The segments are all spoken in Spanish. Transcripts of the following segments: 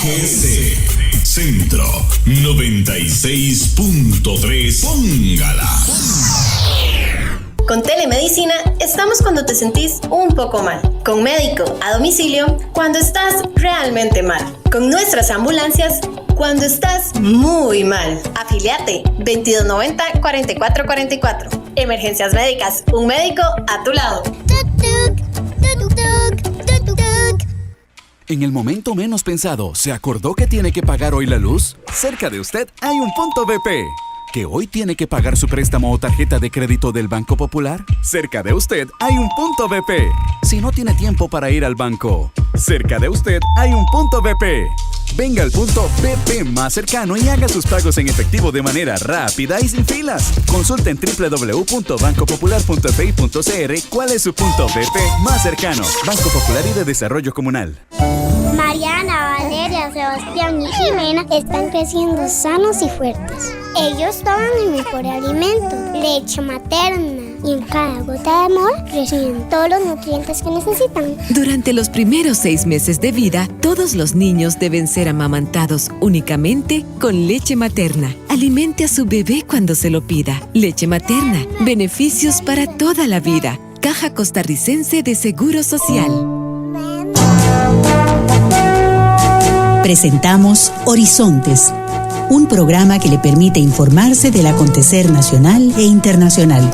AGS Centro 96.3. Póngala. Con Telemedicina estamos cuando te sentís un poco mal. Con médico a domicilio cuando estás realmente mal. Con nuestras ambulancias cuando estás muy mal. Afiliate 2290-4444. Emergencias médicas, un médico a tu lado. En el momento menos pensado, ¿se acordó que tiene que pagar hoy la luz? Cerca de usted hay un punto BP. ¿Que hoy tiene que pagar su préstamo o tarjeta de crédito del Banco Popular? Cerca de usted hay un punto BP. Si no tiene tiempo para ir al banco, cerca de usted hay un punto BP. Venga al punto BP más cercano y haga sus pagos en efectivo de manera rápida y sin filas. Consulte en www.bancopopular.fi.cr cuál es su punto BP más cercano. Banco Popular y de Desarrollo Comunal. Mariana, Valeria, Sebastián y Jimena están creciendo sanos y fuertes. Ellos toman el mejor alimento, leche materna, y en cada gota de amor reciben todos los nutrientes que necesitan. Durante los primeros 6 meses de vida, todos los niños deben ser amamantados únicamente con leche materna. Alimente a su bebé cuando se lo pida. Leche materna, beneficios para toda la vida. Caja Costarricense de Seguro Social. Presentamos Horizontes, un programa que le permite informarse del acontecer nacional e internacional.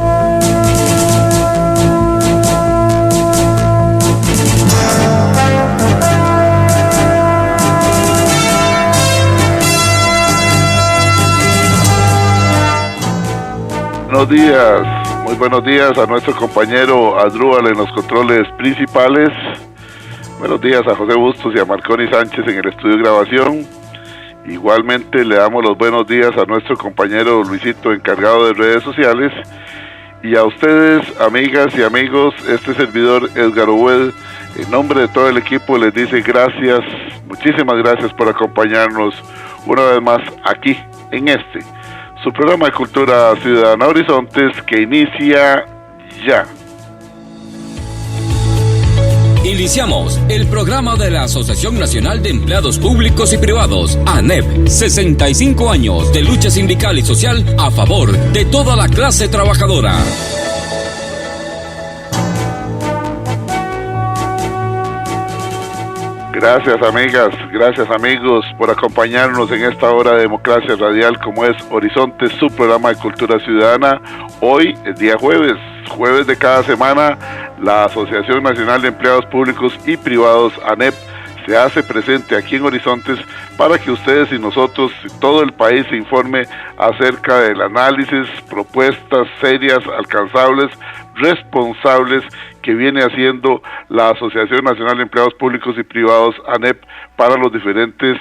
Buenos días, muy buenos días a nuestro compañero Adrúbal en los controles principales. Buenos días a José Bustos y a Marconi Sánchez en el estudio de grabación. Igualmente le damos los buenos días a nuestro compañero Luisito, encargado de redes sociales. Y a ustedes, amigas y amigos, este servidor Edgar Obed, en nombre de todo el equipo les dice gracias, muchísimas gracias por acompañarnos una vez más aquí en su programa de Cultura Ciudadana Horizontes, que inicia ya. Iniciamos el programa de la Asociación Nacional de Empleados Públicos y Privados, ANEP. 65 años de lucha sindical y social a favor de toda la clase trabajadora. Gracias amigas, gracias amigos por acompañarnos en esta hora de democracia radial como es Horizontes, su programa de cultura ciudadana. Hoy es día jueves de cada semana, la Asociación Nacional de Empleados Públicos y Privados, ANEP, se hace presente aquí en Horizontes para que ustedes y nosotros y todo el país se informe acerca del análisis, propuestas serias, alcanzables, responsables que viene haciendo la Asociación Nacional de Empleados Públicos y Privados, ANEP, para los diferentes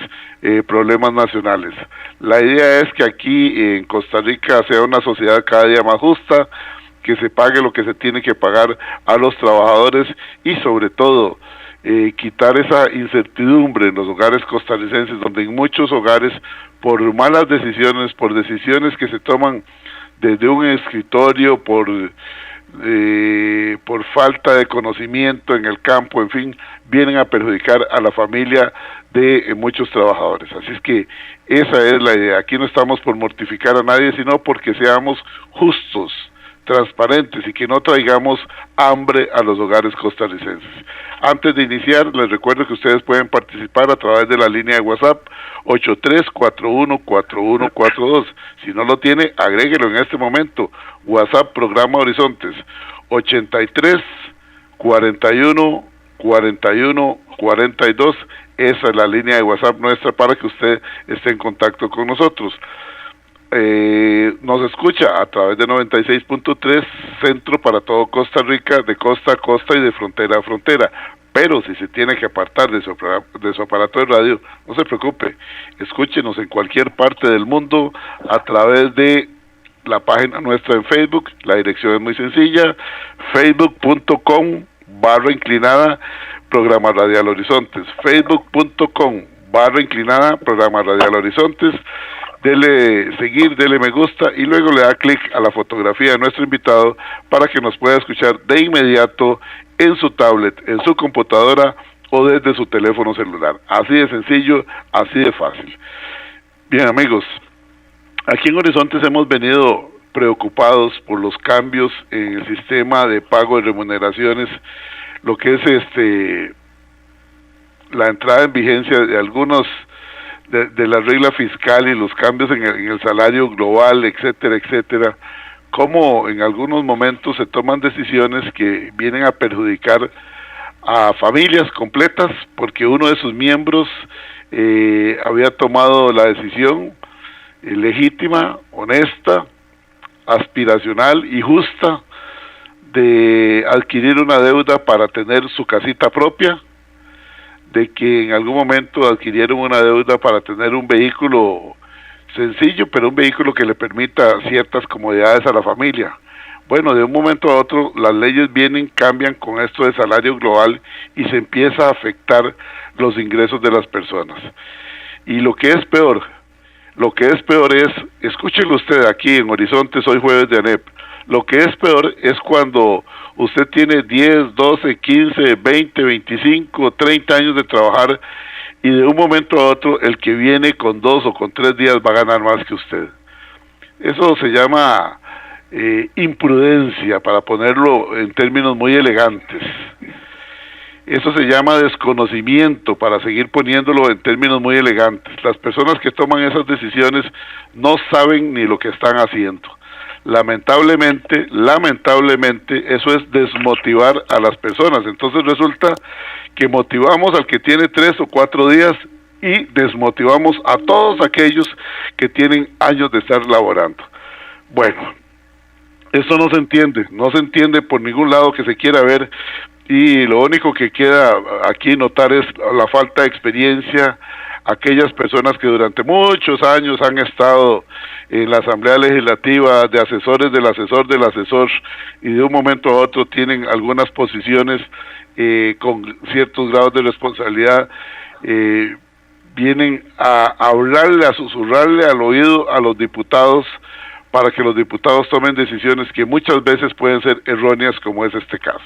problemas nacionales. La idea es que aquí en Costa Rica sea una sociedad cada día más justa, que se pague lo que se tiene que pagar a los trabajadores y sobre todo quitar esa incertidumbre en los hogares costarricenses, donde en muchos hogares por malas decisiones, por decisiones que se toman desde un escritorio, por falta de conocimiento en el campo, en fin, vienen a perjudicar a la familia de muchos trabajadores. Así es que esa es la idea. Aquí no estamos por mortificar a nadie, sino porque seamos justos, transparentes y que no traigamos hambre a los hogares costarricenses. Antes de iniciar, les recuerdo que ustedes pueden participar a través de la línea de WhatsApp 83414142. Si no lo tiene, agréguelo en este momento. WhatsApp Programa Horizontes 83414142. Esa es la línea de WhatsApp nuestra para que usted esté en contacto con nosotros. Nos escucha a través de 96.3 Centro para todo Costa Rica, de costa a costa y de frontera a frontera. Pero si se tiene que apartar de su aparato de radio, no se preocupe, escúchenos en cualquier parte del mundo a través de la página nuestra en Facebook. La dirección es muy sencilla, facebook.com/inclinada Programa Radial Horizontes, facebook.com/inclinada Programa Radial Horizontes. Dele seguir, dele me gusta y luego le da clic a la fotografía de nuestro invitado para que nos pueda escuchar de inmediato en su tablet, en su computadora o desde su teléfono celular. Así de sencillo, así de fácil. Bien, amigos, aquí en Horizontes hemos venido preocupados por los cambios en el sistema de pago de remuneraciones, lo que es la entrada en vigencia de algunos de la regla fiscal y los cambios en el salario global, etcétera, etcétera, cómo en algunos momentos se toman decisiones que vienen a perjudicar a familias completas, porque uno de sus miembros había tomado la decisión legítima, honesta, aspiracional y justa de adquirir una deuda para tener su casita propia, de que en algún momento adquirieron una deuda para tener un vehículo sencillo, pero un vehículo que le permita ciertas comodidades a la familia. Bueno, de un momento a otro las leyes cambian con esto de salario global y se empieza a afectar los ingresos de las personas. Y lo que es peor es, escúchelo usted aquí en Horizontes, hoy jueves de ANEP, lo que es peor es cuando usted tiene 10, 12, 15, 20, 25, 30 años de trabajar y de un momento a otro el que viene con 2 o con 3 días va a ganar más que usted. Eso se llama imprudencia, para ponerlo en términos muy elegantes. Eso se llama desconocimiento, para seguir poniéndolo en términos muy elegantes. Las personas que toman esas decisiones no saben ni lo que están haciendo. Lamentablemente, eso es desmotivar a las personas. Entonces resulta que motivamos al que tiene 3 o 4 días y desmotivamos a todos aquellos que tienen años de estar laborando. Bueno, eso no se entiende por ningún lado que se quiera ver, y lo único que queda aquí notar es la falta de experiencia. Aquellas personas que durante muchos años han estado en la Asamblea Legislativa de asesores del asesor y de un momento a otro tienen algunas posiciones con ciertos grados de responsabilidad, vienen a hablarle, a susurrarle al oído a los diputados para que los diputados tomen decisiones que muchas veces pueden ser erróneas, como es este caso.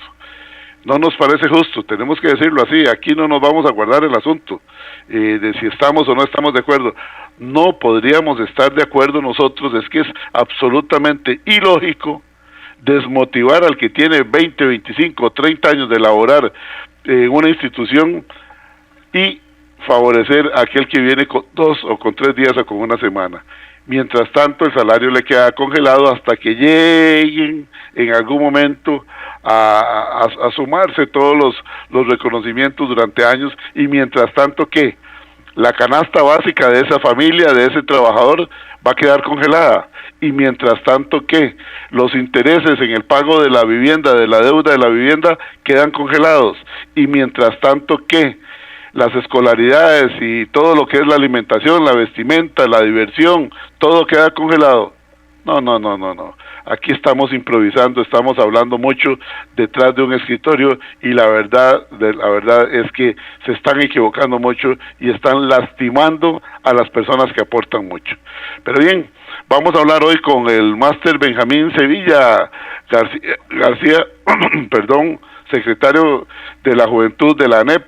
No nos parece justo, tenemos que decirlo así. Aquí no nos vamos a guardar el asunto de si estamos o no estamos de acuerdo. No podríamos estar de acuerdo nosotros, es que es absolutamente ilógico desmotivar al que tiene 20, 25, 30 años de laborar en una institución y favorecer a aquel que viene con 2 o con 3 días o con una semana. Mientras tanto, el salario le queda congelado hasta que lleguen en algún momento a sumarse todos los reconocimientos durante años, y mientras tanto, ¿qué? La canasta básica de esa familia, de ese trabajador, va a quedar congelada. Y mientras tanto, ¿qué? Los intereses en el pago de la vivienda, de la deuda de la vivienda, quedan congelados. Y mientras tanto, ¿qué? Las escolaridades y todo lo que es la alimentación, la vestimenta, la diversión, todo queda congelado. No. Aquí estamos improvisando, estamos hablando mucho detrás de un escritorio, y la verdad es que se están equivocando mucho y están lastimando a las personas que aportan mucho. Pero bien, vamos a hablar hoy con el máster Benjamín Sevilla García, secretario de la Juventud de la ANEP.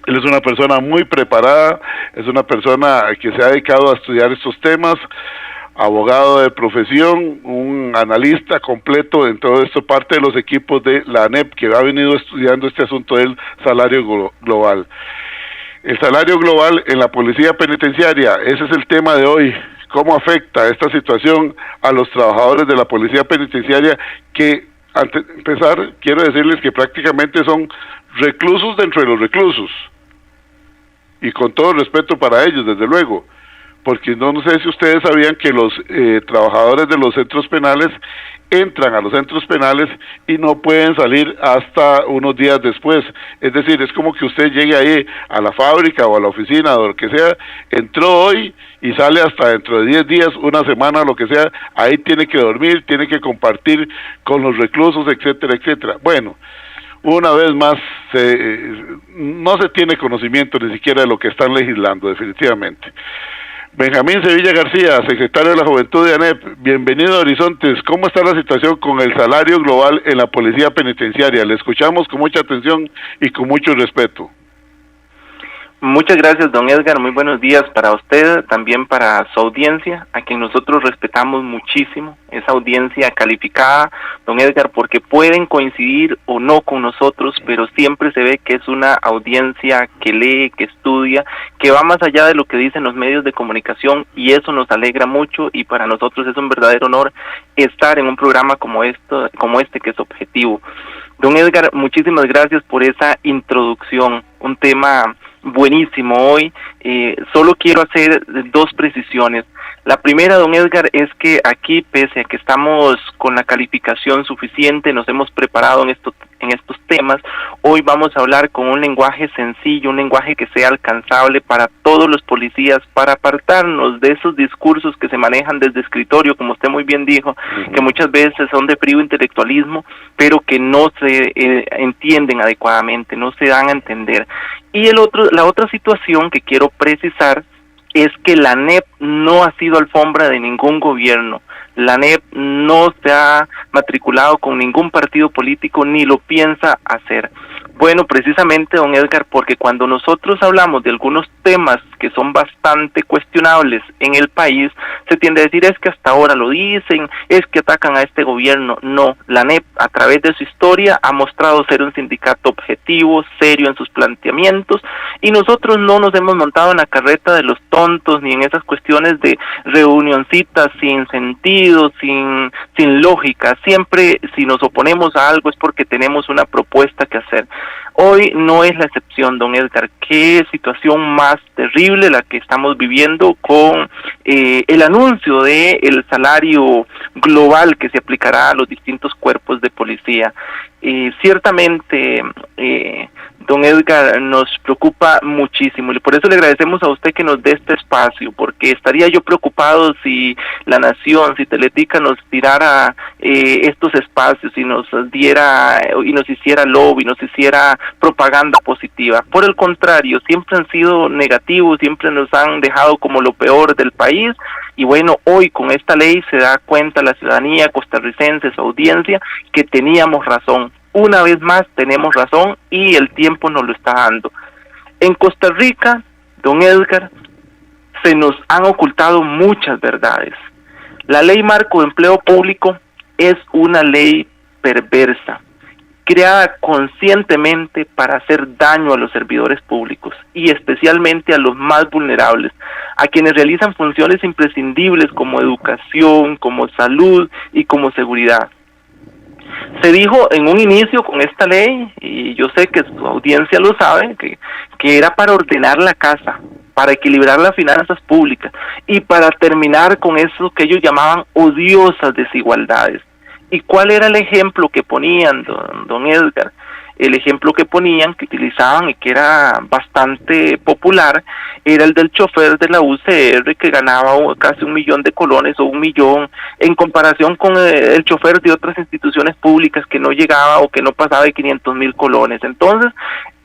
Él es una persona muy preparada, es una persona que se ha dedicado a estudiar estos temas, abogado de profesión, un analista completo en todo esto, parte de los equipos de la ANEP, que ha venido estudiando este asunto del salario global. El salario global en la policía penitenciaria, ese es el tema de hoy. ¿Cómo afecta esta situación a los trabajadores de la policía penitenciaria, que, antes de empezar, quiero decirles que prácticamente son reclusos dentro de los reclusos? Y con todo respeto para ellos, desde luego, porque no sé si ustedes sabían que los trabajadores de los centros penales entran a los centros penales y no pueden salir hasta unos días después. Es decir, es como que usted llegue ahí a la fábrica o a la oficina o lo que sea, entró hoy y sale hasta dentro de 10 días, una semana, lo que sea, ahí tiene que dormir, tiene que compartir con los reclusos, etcétera, etcétera. Bueno, una vez más, no se tiene conocimiento ni siquiera de lo que están legislando, definitivamente. Benjamín Sevilla García, secretario de la Juventud de ANEP, bienvenido a Horizontes. ¿Cómo está la situación con el salario global en la policía penitenciaria? Le escuchamos con mucha atención y con mucho respeto. Muchas gracias, don Edgar. Muy buenos días para usted, también para su audiencia, a quien nosotros respetamos muchísimo, esa audiencia calificada, don Edgar, porque pueden coincidir o no con nosotros, pero siempre se ve que es una audiencia que lee, que estudia, que va más allá de lo que dicen los medios de comunicación, y eso nos alegra mucho, y para nosotros es un verdadero honor estar en un programa como este que es objetivo. Don Edgar, muchísimas gracias por esa introducción, un tema buenísimo hoy. Solo quiero hacer 2 precisiones. La primera, don Edgar, es que aquí, pese a que estamos con la calificación suficiente, nos hemos preparado en estos temas, hoy vamos a hablar con un lenguaje sencillo, un lenguaje que sea alcanzable para todos los policías, para apartarnos de esos discursos que se manejan desde escritorio, como usted muy bien dijo, que muchas veces son de frío intelectualismo, pero que no se entienden adecuadamente, no se dan a entender. Y la otra situación que quiero precisar es que la ANEP no ha sido alfombra de ningún gobierno. La ANEP no se ha matriculado con ningún partido político ni lo piensa hacer. Bueno, precisamente, don Edgar, porque cuando nosotros hablamos de algunos temas que son bastante cuestionables en el país, se tiende a decir es que hasta ahora lo dicen, es que atacan a este gobierno. No, la ANEP a través de su historia ha mostrado ser un sindicato objetivo, serio en sus planteamientos, y nosotros no nos hemos montado en la carreta de los tontos ni en esas cuestiones de reunioncitas sin sentido, sin lógica. Siempre si nos oponemos a algo es porque tenemos una propuesta que hacer. Hoy no es la excepción, don Edgar. Qué situación más terrible la que estamos viviendo con el anuncio de el salario global que se aplicará a los distintos cuerpos de policía. Ciertamente, don Edgar, nos preocupa muchísimo, y por eso le agradecemos a usted que nos dé este espacio, porque estaría yo preocupado si La Nación, si Teletica nos tirara estos espacios y nos diera y nos hiciera lobby, nos hiciera propaganda positiva. Por el contrario, siempre han sido negativos, siempre nos han dejado como lo peor del país, y bueno, hoy con esta ley se da cuenta la ciudadanía costarricense, su audiencia, que teníamos razón. Una vez más tenemos razón y el tiempo nos lo está dando. En Costa Rica, don Edgar, se nos han ocultado muchas verdades. La ley marco de empleo público es una ley perversa, creada conscientemente para hacer daño a los servidores públicos y especialmente a los más vulnerables, a quienes realizan funciones imprescindibles como educación, como salud y como seguridad. Se dijo en un inicio con esta ley, y yo sé que su audiencia lo sabe, que era para ordenar la casa, para equilibrar las finanzas públicas y para terminar con eso que ellos llamaban odiosas desigualdades. ¿Y cuál era el ejemplo que ponían, don Edgar? El ejemplo que ponían, que utilizaban y que era bastante popular, era el del chofer de la UCR que ganaba casi 1 millón de colones o 1 millón, en comparación con el chofer de otras instituciones públicas que no llegaba o que no pasaba de 500,000 colones. Entonces,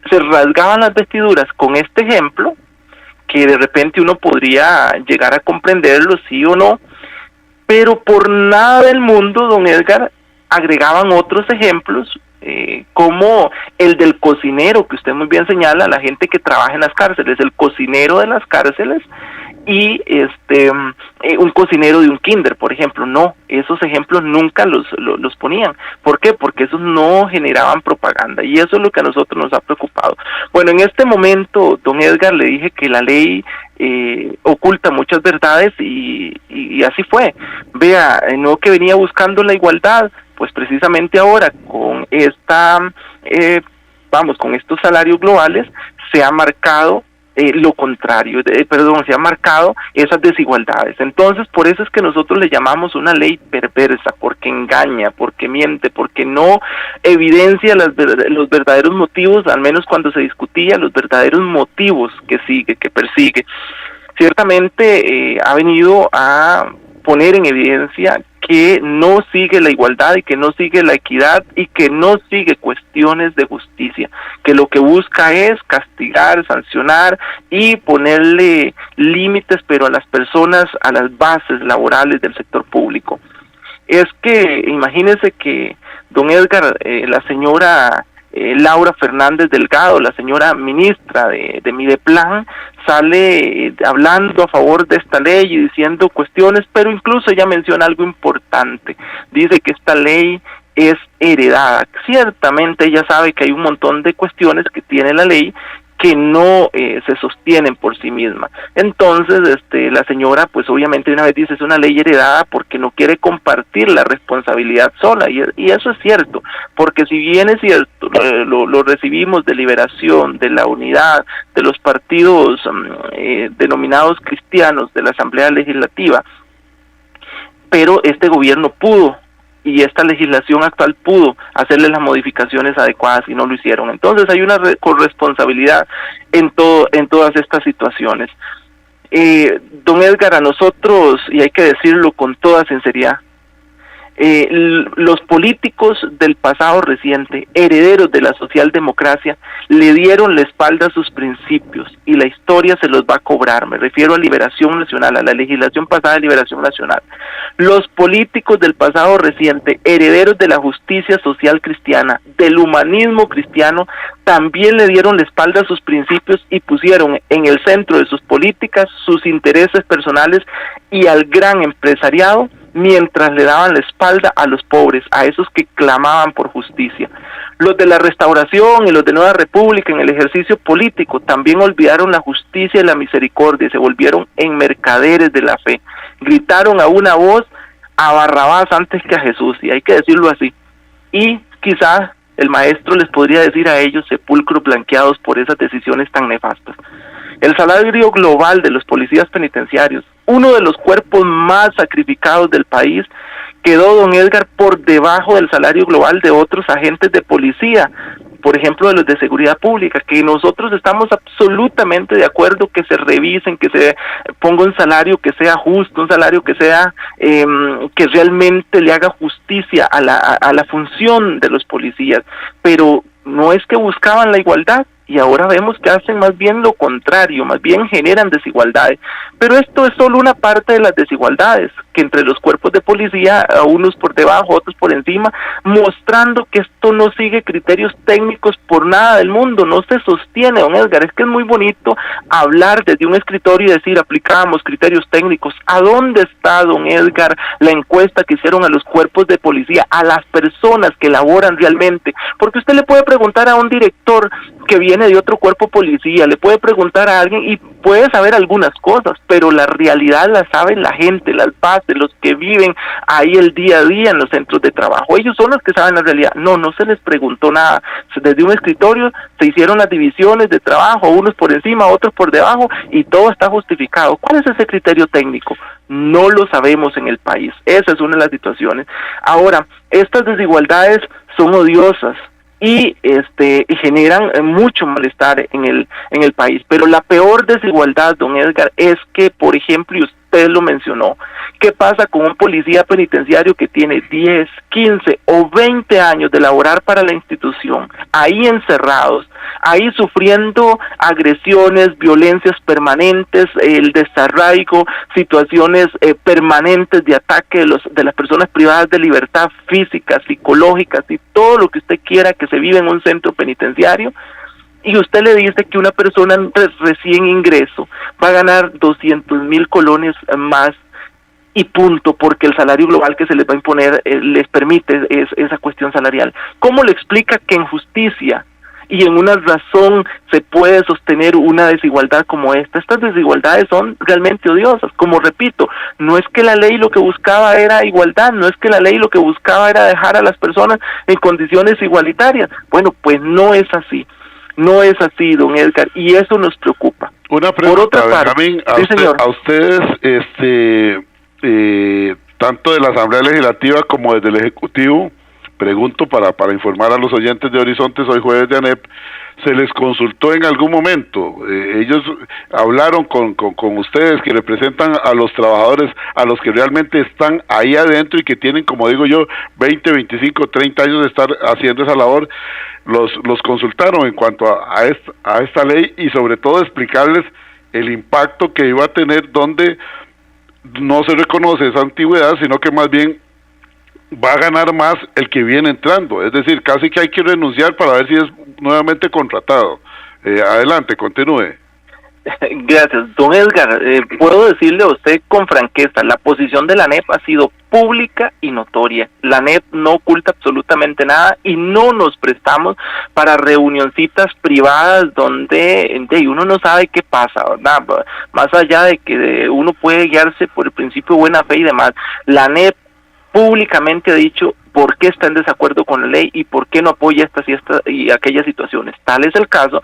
se rasgaban las vestiduras con este ejemplo, que de repente uno podría llegar a comprenderlo, sí o no, pero por nada del mundo, don Edgar, agregaban otros ejemplos, como el del cocinero, que usted muy bien señala, la gente que trabaja en las cárceles, el cocinero de las cárceles, y un cocinero de un kinder, por ejemplo. No, esos ejemplos nunca los ponían. ¿Por qué? Porque esos no generaban propaganda, y eso es lo que a nosotros nos ha preocupado. Bueno, en este momento, don Edgar, le dije que la ley oculta muchas verdades, y así fue. Vea, no que venía buscando la igualdad, pues precisamente ahora con con estos salarios globales se ha marcado lo contrario, se ha marcado esas desigualdades. Entonces, por eso es que nosotros le llamamos una ley perversa, porque engaña, porque miente, porque no evidencia los verdaderos motivos, al menos cuando se discutía, los verdaderos motivos que persigue. Ciertamente ha venido a poner en evidencia que no sigue la igualdad y que no sigue la equidad y que no sigue cuestiones de justicia, que lo que busca es castigar, sancionar y ponerle límites, pero a las personas, a las bases laborales del sector público. Es que imagínese que, don Edgar, la señora Laura Fernández Delgado, la señora ministra de Mideplan, sale hablando a favor de esta ley y diciendo cuestiones, pero incluso ella menciona algo importante, dice que esta ley es heredada. Ciertamente ella sabe que hay un montón de cuestiones que tiene la ley que no se sostienen por sí misma. Entonces, la señora, pues obviamente una vez dice, es una ley heredada porque no quiere compartir la responsabilidad sola, y eso es cierto, porque si bien es cierto, lo recibimos de Liberación, de la Unidad, de los partidos denominados cristianos de la Asamblea Legislativa, pero este gobierno pudo, y esta legislación actual pudo hacerle las modificaciones adecuadas y no lo hicieron. Entonces hay una corresponsabilidad en todas estas situaciones. Don Edgar, a nosotros, y hay que decirlo con toda sinceridad, los políticos del pasado reciente, herederos de la socialdemocracia, le dieron la espalda a sus principios y la historia se los va a cobrar. Me refiero a Liberación Nacional, a la legislación pasada de Liberación Nacional. Los políticos del pasado reciente, herederos de la justicia social cristiana, del humanismo cristiano, también le dieron la espalda a sus principios y pusieron en el centro de sus políticas sus intereses personales y al gran empresariado, mientras le daban la espalda a los pobres, a esos que clamaban por justicia. Los de la Restauración y los de Nueva República en el ejercicio político también olvidaron la justicia y la misericordia y se volvieron en mercaderes de la fe. Gritaron a una voz a Barrabás antes que a Jesús, y hay que decirlo así. Y quizás el maestro les podría decir a ellos sepulcros blanqueados por esas decisiones tan nefastas. El salario global de los policías penitenciarios, uno de los cuerpos más sacrificados del país, quedó, don Edgar, por debajo del salario global de otros agentes de policía, por ejemplo de los de seguridad pública, que nosotros estamos absolutamente de acuerdo que se revisen, que se ponga un salario que sea justo, un salario que sea que realmente le haga justicia a la función de los policías, pero no es que buscaban la igualdad, y ahora vemos que hacen más bien lo contrario, más bien generan desigualdades. Pero esto es solo una parte de las desigualdades, que entre los cuerpos de policía, a unos por debajo, otros por encima, mostrando que esto no sigue criterios técnicos por nada del mundo, no se sostiene, don Edgar. Es que es muy bonito hablar desde un escritorio y decir, aplicamos criterios técnicos. ¿A dónde está, don Edgar, la encuesta que hicieron a los cuerpos de policía, a las personas que laboran realmente? Porque usted le puede preguntar a un director que viene de otro cuerpo policía, le puede preguntar a alguien y puede saber algunas cosas, pero la realidad la sabe la gente, las bases, los que viven ahí el día a día en los centros de trabajo. Ellos son los que saben la realidad. No se les preguntó nada. Desde un escritorio se hicieron las divisiones de trabajo, unos por encima, otros por debajo, y todo está justificado. ¿Cuál es ese criterio técnico? No lo sabemos en el país. Esa es una de las situaciones. Ahora, estas desigualdades son odiosas y generan mucho malestar en el país, pero la peor desigualdad, don Edgar, es que, por ejemplo, y usted lo mencionó, ¿qué pasa con un policía penitenciario que tiene 10, 15 o 20 años de laborar para la institución, ahí encerrados, ahí sufriendo agresiones, violencias permanentes, el desarraigo, situaciones permanentes de ataque de las personas privadas de libertad física, psicológicas y todo lo que usted quiera que se vive en un centro penitenciario? Y usted le dice que una persona recién ingreso va a ganar 200,000 colones más y punto, porque el salario global que se les va a imponer les permite esa cuestión salarial. ¿Cómo le explica que en justicia y en una razón se puede sostener una desigualdad como esta? Estas desigualdades son realmente odiosas. Como repito, no es que la ley lo que buscaba era igualdad, no es que la ley lo que buscaba era dejar a las personas en condiciones igualitarias. Bueno, pues no es así. No es así, don Edgar, y eso nos preocupa. Una pregunta, por otra parte, Benjamín, a ustedes, tanto de la Asamblea Legislativa como desde el Ejecutivo, pregunto para informar a los oyentes de Horizontes, hoy jueves de ANEP, ¿se les consultó en algún momento? Ellos hablaron con ustedes que representan a los trabajadores, a los que realmente están ahí adentro y que tienen, como digo yo, 20, 25, 30 años de estar haciendo esa labor. Los consultaron en cuanto a esta ley y sobre todo explicarles el impacto que iba a tener, donde no se reconoce esa antigüedad, sino que más bien va a ganar más el que viene entrando, es decir, casi que hay que renunciar para ver si es nuevamente contratado. Adelante, continúe. Gracias, don Edgar. Puedo decirle a usted con franqueza, la posición de la ANEP ha sido pública y notoria. La ANEP no oculta absolutamente nada y no nos prestamos para reunioncitas privadas donde uno no sabe qué pasa, ¿verdad? Más allá de que uno puede guiarse por el principio de buena fe y demás, la ANEP públicamente ha dicho por qué está en desacuerdo con la ley y por qué no apoya estas y aquellas situaciones. Tal es el caso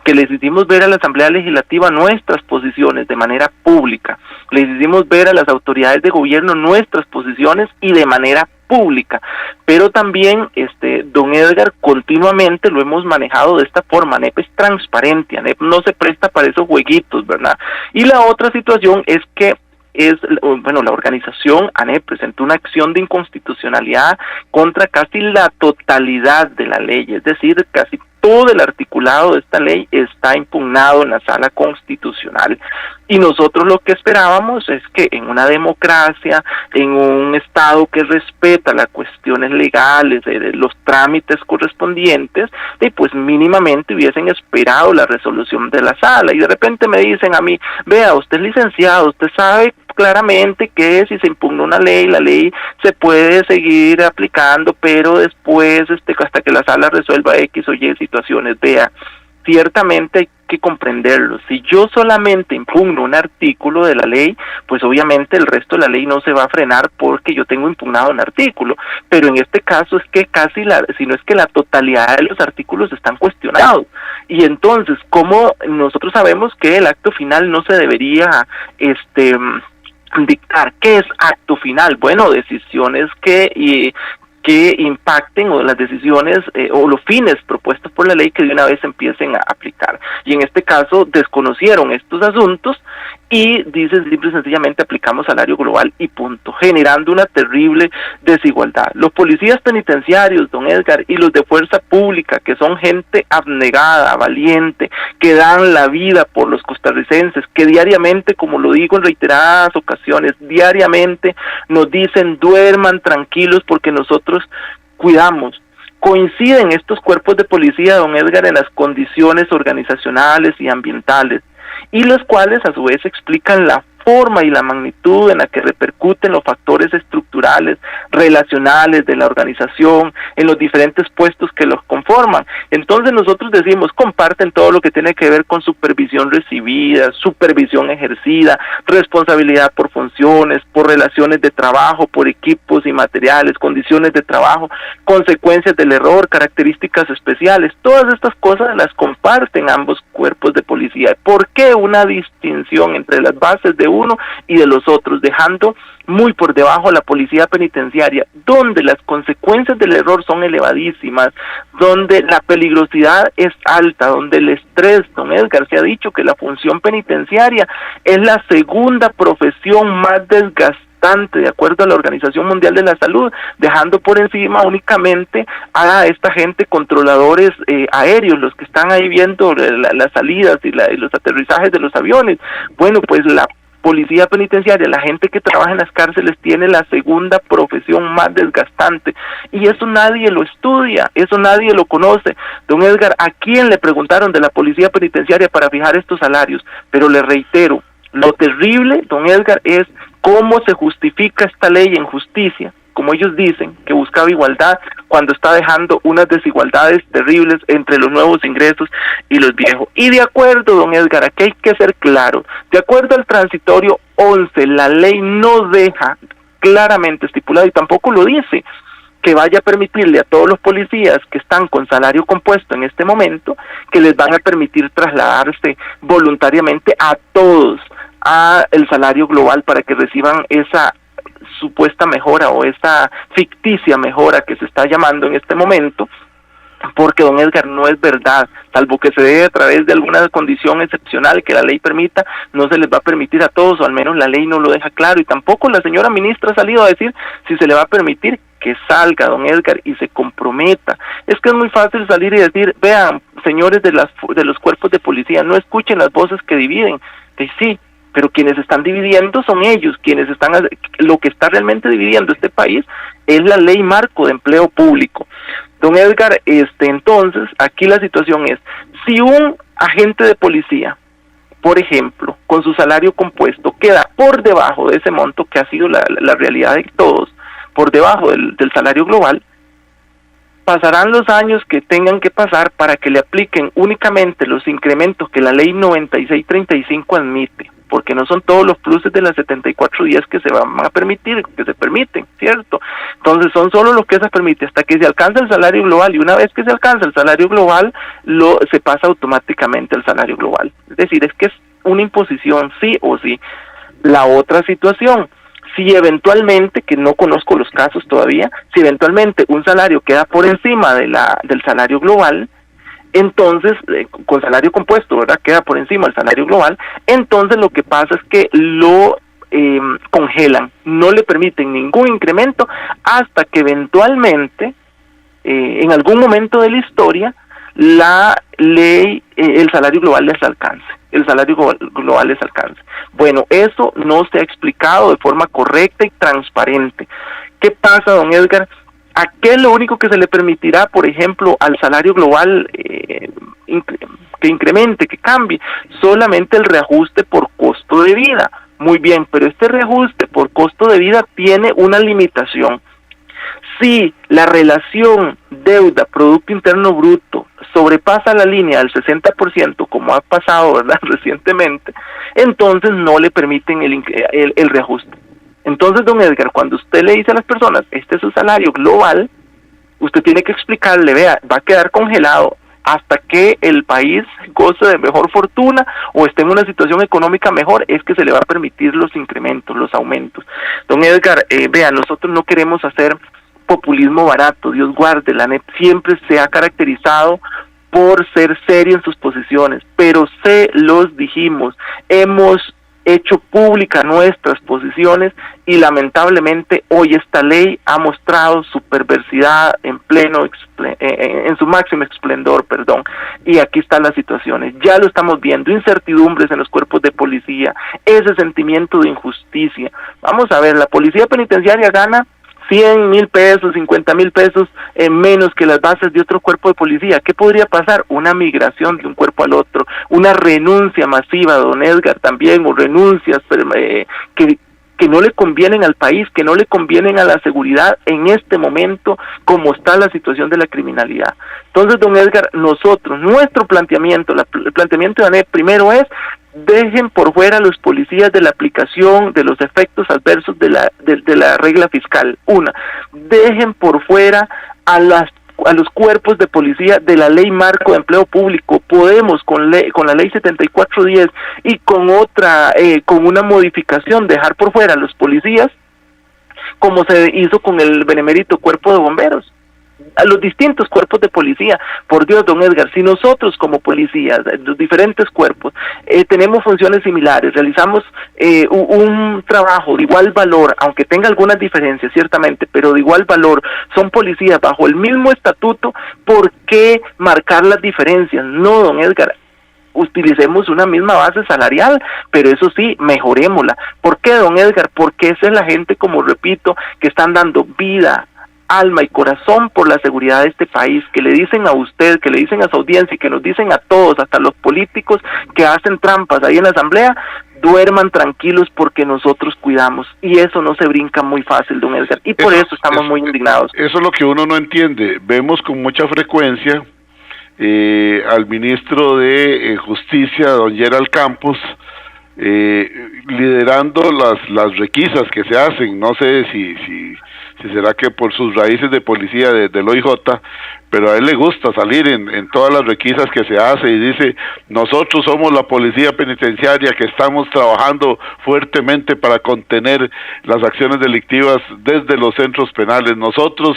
que les hicimos ver a la Asamblea Legislativa nuestras posiciones de manera pública, les hicimos ver a las autoridades de gobierno nuestras posiciones y de manera pública, pero también, don Edgar, continuamente lo hemos manejado de esta forma. ANEP es transparente, ANEP no se presta para esos jueguitos, ¿verdad? Y la otra situación es que la organización ANEP presentó una acción de inconstitucionalidad contra casi la totalidad de la ley, es decir, casi todo el articulado de esta ley está impugnado en la sala constitucional. Y nosotros lo que esperábamos es que en una democracia, en un Estado que respeta las cuestiones legales, los trámites correspondientes, pues mínimamente hubiesen esperado la resolución de la sala. Y de repente me dicen a mí, vea, usted es licenciado, usted sabe claramente que si se impugna una ley, la ley se puede seguir aplicando, pero después, hasta que la sala resuelva X o Y situaciones. Vea, ciertamente hay que comprenderlo. Si yo solamente impugno un artículo de la ley, pues obviamente el resto de la ley no se va a frenar porque yo tengo impugnado un artículo, pero en este caso es que si no es que la totalidad de los artículos están cuestionados. Y entonces, ¿cómo nosotros sabemos que el acto final no se debería dictar? ¿Qué es acto final? Bueno, decisiones que impacten, o las decisiones o los fines propuestos por la ley que de una vez empiecen a aplicar. Y en este caso desconocieron estos asuntos y dicen simple y sencillamente aplicamos salario global y punto, generando una terrible desigualdad. Los policías penitenciarios, don Edgar, y los de fuerza pública, que son gente abnegada, valiente, que dan la vida por los costarricenses, que diariamente, como lo digo en reiteradas ocasiones, diariamente nos dicen duerman tranquilos porque nosotros cuidamos. Coinciden estos cuerpos de policía, don Edgar, en las condiciones organizacionales y ambientales, y los cuales a su vez explican la forma y la magnitud en la que repercuten los factores estructurales, relacionales de la organización, en los diferentes puestos que los conforman. Entonces nosotros decimos, comparten todo lo que tiene que ver con supervisión recibida, supervisión ejercida, responsabilidad por funciones, por relaciones de trabajo, por equipos y materiales, condiciones de trabajo, consecuencias del error, características especiales. Todas estas cosas las comparten ambos cuerpos de policía. ¿Por qué una distinción entre las bases de uno y de los otros, dejando muy por debajo la policía penitenciaria, donde las consecuencias del error son elevadísimas, donde la peligrosidad es alta, donde el estrés, don Edgar, se ha dicho que la función penitenciaria es la segunda profesión más desgastante de acuerdo a la Organización Mundial de la Salud, dejando por encima únicamente a esta gente controladores aéreos, los que están ahí viendo las salidas y los aterrizajes de los aviones. Bueno, pues la policía penitenciaria, la gente que trabaja en las cárceles, tiene la segunda profesión más desgastante, y eso nadie lo estudia, eso nadie lo conoce. Don Edgar, ¿a quién le preguntaron de la policía penitenciaria para fijar estos salarios? Pero le reitero, lo terrible, don Edgar, es cómo se justifica esta ley en justicia, como ellos dicen, que buscaba igualdad, cuando está dejando unas desigualdades terribles entre los nuevos ingresos y los viejos. Y de acuerdo, don Edgar, aquí hay que ser claro, de acuerdo al transitorio 11, la ley no deja claramente estipulado, y tampoco lo dice, que vaya a permitirle a todos los policías que están con salario compuesto en este momento, que les van a permitir trasladarse voluntariamente a todos a el salario global para que reciban esa supuesta mejora o esa ficticia mejora que se está llamando en este momento, porque, don Edgar, no es verdad, salvo que se dé a través de alguna condición excepcional que la ley permita, no se les va a permitir a todos, o al menos la ley no lo deja claro, y tampoco la señora ministra ha salido a decir si se le va a permitir. Que salga, don Edgar, y se comprometa. Es que es muy fácil salir y decir, vean, señores de los cuerpos de policía, no escuchen las voces que dividen. Sí, pero quienes están dividiendo son ellos, lo que está realmente dividiendo este país es la ley marco de empleo público. Don Edgar, entonces, aquí la situación es, si un agente de policía, por ejemplo, con su salario compuesto, queda por debajo de ese monto, que ha sido la realidad de todos, por debajo del salario global, pasarán los años que tengan que pasar para que le apliquen únicamente los incrementos que la ley 9635 admite, porque no son todos los pluses de las 74 días que se van a permitir, que se permiten, ¿cierto? Entonces son solo los que se permite hasta que se alcanza el salario global, y una vez que se alcanza el salario global, se pasa automáticamente al salario global. Es decir, es que es una imposición sí o sí. La otra situación, si eventualmente, que no conozco los casos todavía, si eventualmente un salario queda por encima del salario global, entonces, con salario compuesto, ¿verdad?, queda por encima del salario global, entonces lo que pasa es que lo congelan, no le permiten ningún incremento hasta que eventualmente, en algún momento de la historia, la ley, el salario global les alcance. Bueno, eso no se ha explicado de forma correcta y transparente. ¿Qué pasa, don Edgar? ¿A qué es lo único que se le permitirá, por ejemplo, al salario global que incremente, que cambie? Solamente el reajuste por costo de vida. Muy bien, pero este reajuste por costo de vida tiene una limitación. Si la relación deuda-Producto Interno Bruto sobrepasa la línea del 60%, como ha pasado, ¿verdad?, recientemente, entonces no le permiten el reajuste. Entonces, don Edgar, cuando usted le dice a las personas, este es su salario global, usted tiene que explicarle, vea, va a quedar congelado hasta que el país goce de mejor fortuna o esté en una situación económica mejor, es que se le va a permitir los incrementos, los aumentos. Don Edgar, vea, nosotros no queremos hacer populismo barato, Dios guarde, la ANEP siempre se ha caracterizado por ser serio en sus posiciones, pero se los dijimos, hemos hecho pública nuestras posiciones y lamentablemente hoy esta ley ha mostrado su perversidad en su máximo esplendor, y aquí están las situaciones, ya lo estamos viendo, incertidumbres en los cuerpos de policía, ese sentimiento de injusticia. Vamos a ver, la policía penitenciaria gana 100,000 pesos, 50,000 pesos menos que las bases de otro cuerpo de policía. ¿Qué podría pasar? Una migración de un cuerpo al otro, una renuncia masiva, don Edgar, también, o renuncias que no le convienen al país, que no le convienen a la seguridad en este momento, como está la situación de la criminalidad. Entonces, don Edgar, nuestro planteamiento, el planteamiento de ANEP primero es: dejen por fuera a los policías de la aplicación de los efectos adversos de la regla fiscal. Dejen por fuera a los cuerpos de policía de la ley marco de empleo público. Podemos con la ley 7410 y con una modificación dejar por fuera a los policías, como se hizo con el benemérito cuerpo de bomberos, a los distintos cuerpos de policía. Por Dios, don Edgar, si nosotros como policías, los diferentes cuerpos, tenemos funciones similares, realizamos un trabajo de igual valor, aunque tenga algunas diferencias ciertamente, pero de igual valor, son policías bajo el mismo estatuto, ¿por qué marcar las diferencias? No, don Edgar, utilicemos una misma base salarial, pero eso sí, mejorémosla. ¿Por qué, don Edgar? Porque esa es la gente, como repito, que están dando vida, alma y corazón por la seguridad de este país, que le dicen a usted, que le dicen a su audiencia y que nos dicen a todos, hasta los políticos que hacen trampas ahí en la asamblea: duerman tranquilos porque nosotros cuidamos. Y eso no se brinca muy fácil, don Edgar, y por eso estamos muy indignados. Eso es lo que uno no entiende. Vemos con mucha frecuencia al ministro de Justicia, don Gerald Campos, liderando las requisas que se hacen. No sé si será que por sus raíces de policía del OIJ, pero a él le gusta salir en todas las requisas que se hace y dice: nosotros somos la policía penitenciaria que estamos trabajando fuertemente para contener las acciones delictivas desde los centros penales, nosotros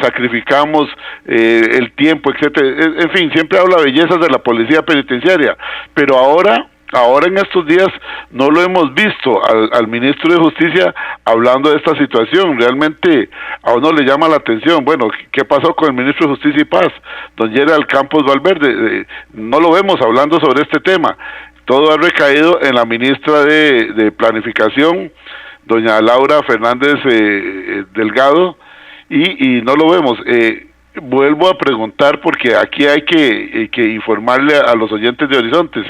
sacrificamos el tiempo, etcétera. En fin, siempre habla bellezas de la policía penitenciaria, pero ahora en estos días no lo hemos visto al ministro de Justicia hablando de esta situación. Realmente a uno le llama la atención. Bueno, ¿qué pasó con el ministro de Justicia y Paz, don Gerald Campos Valverde? No lo vemos hablando sobre este tema. todo ha recaído en la ministra de Planificación, doña Laura Fernández Delgado, y no lo vemos. Vuelvo a preguntar, porque aquí hay que informarle a los oyentes de Horizontes.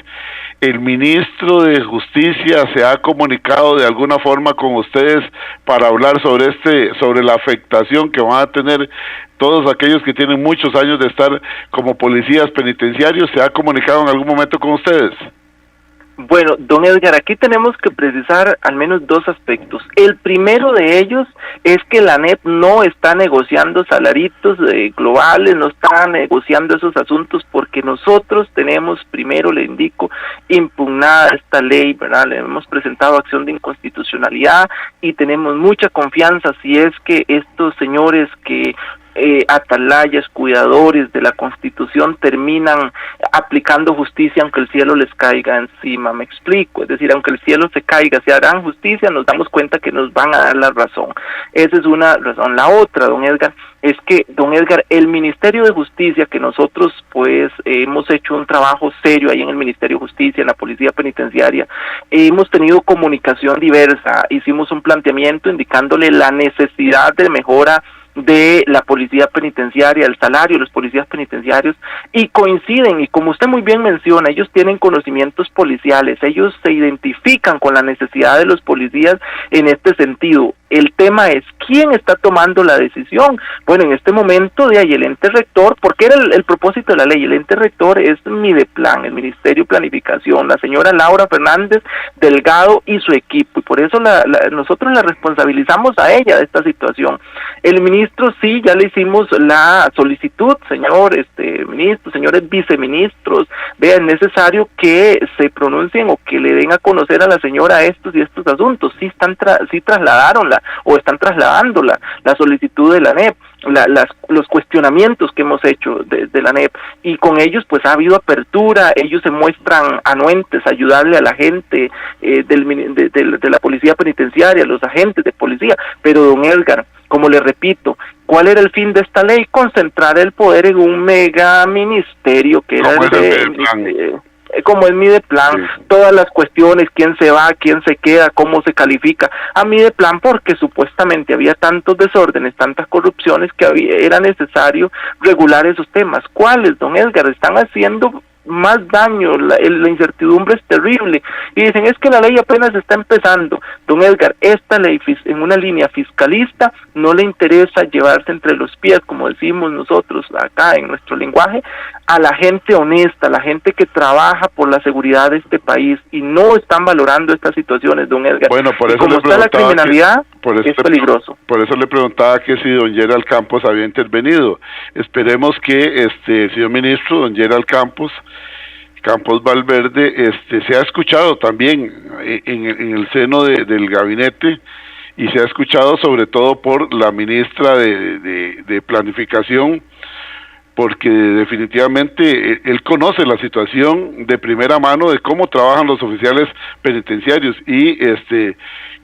¿El ministro de Justicia se ha comunicado de alguna forma con ustedes para hablar sobre la afectación que van a tener todos aquellos que tienen muchos años de estar como policías penitenciarios? ¿Se ha comunicado en algún momento con ustedes? Bueno, don Edgar, aquí tenemos que precisar al menos dos aspectos. El primero de ellos es que la ANEP no está negociando salaritos globales, no está negociando esos asuntos, porque nosotros tenemos, primero le indico, impugnada esta ley, ¿verdad? Le hemos presentado acción de inconstitucionalidad y tenemos mucha confianza si es que estos señores que atalayas, cuidadores de la Constitución, terminan aplicando justicia aunque el cielo les caiga encima. Me explico, es decir, aunque el cielo se caiga, si harán justicia, nos damos cuenta que nos van a dar la razón. Esa es una razón. La otra, don Edgar, es que, don Edgar, el Ministerio de Justicia, que nosotros pues hemos hecho un trabajo serio ahí en el Ministerio de Justicia, en la Policía Penitenciaria, hemos tenido comunicación diversa, hicimos un planteamiento indicándole la necesidad de mejora de la policía penitenciaria, el salario de los policías penitenciarios, y coinciden, y como usted muy bien menciona, ellos tienen conocimientos policiales, ellos se identifican con la necesidad de los policías en este sentido. El tema es, ¿quién está tomando la decisión? Bueno, en este momento, de ahí el ente rector, porque era el propósito de la ley, el ente rector es Mideplan, el Ministerio de Planificación, la señora Laura Fernández Delgado y su equipo, y por eso nosotros la responsabilizamos a ella de esta situación. El ministro, sí, ya le hicimos la solicitud, señor ministro, señores viceministros, vean, es necesario que se pronuncien o que le den a conocer a la señora estos y estos asuntos. Sí trasladaron o están trasladando la solicitud de la ANEP, los cuestionamientos que hemos hecho de la ANEP, y con ellos pues ha habido apertura, ellos se muestran anuentes a ayudarle a la gente de la policía penitenciaria, los agentes de policía, pero don Edgar, como le repito, ¿cuál era el fin de esta ley? Concentrar el poder en un mega ministerio que era como el Mideplan, sí. Todas las cuestiones, quién se va, quién se queda, cómo se califica a Mideplan, porque supuestamente había tantos desórdenes, tantas corrupciones que era necesario regular esos temas. ¿Cuáles, don Edgar? Están haciendo más daño, la incertidumbre es terrible, y dicen, es que la ley apenas está empezando. Don Edgar, esta ley en una línea fiscalista no le interesa llevarse entre los pies, como decimos nosotros acá en nuestro lenguaje, a la gente honesta, a la gente que trabaja por la seguridad de este país, y no están valorando estas situaciones, don Edgar. Bueno, por eso como está la criminalidad, es peligroso. Por eso le preguntaba que si don Gerald Campos había intervenido. Esperemos que el señor ministro, don Gerald Campos Valverde, se ha escuchado también en el seno del gabinete, y se ha escuchado sobre todo por la ministra de Planificación, porque definitivamente él conoce la situación de primera mano de cómo trabajan los oficiales penitenciarios, y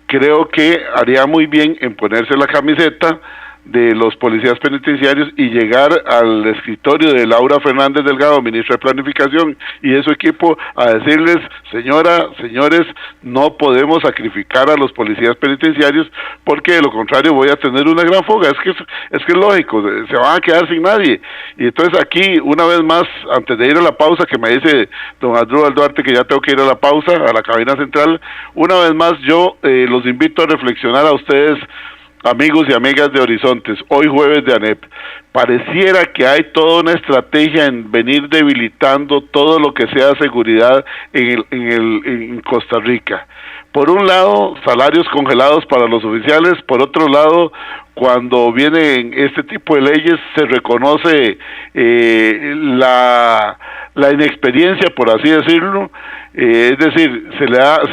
creo que haría muy bien en ponerse la camiseta de los policías penitenciarios y llegar al escritorio de Laura Fernández Delgado, ministra de Planificación, y de su equipo, a decirles, señores, no podemos sacrificar a los policías penitenciarios, porque de lo contrario voy a tener una gran fuga. Es que es lógico, se van a quedar sin nadie. Y entonces aquí, una vez más, antes de ir a la pausa, que me dice don Asdrúbal Duarte que ya tengo que ir a la pausa, a la cabina central, una vez más yo los invito a reflexionar a ustedes, amigos y amigas de Horizontes, hoy jueves de ANEP. Pareciera que hay toda una estrategia en venir debilitando todo lo que sea seguridad en Costa Rica. Por un lado, salarios congelados para los oficiales; por otro lado, cuando vienen este tipo de leyes, se reconoce la inexperiencia, por así decirlo. Es decir,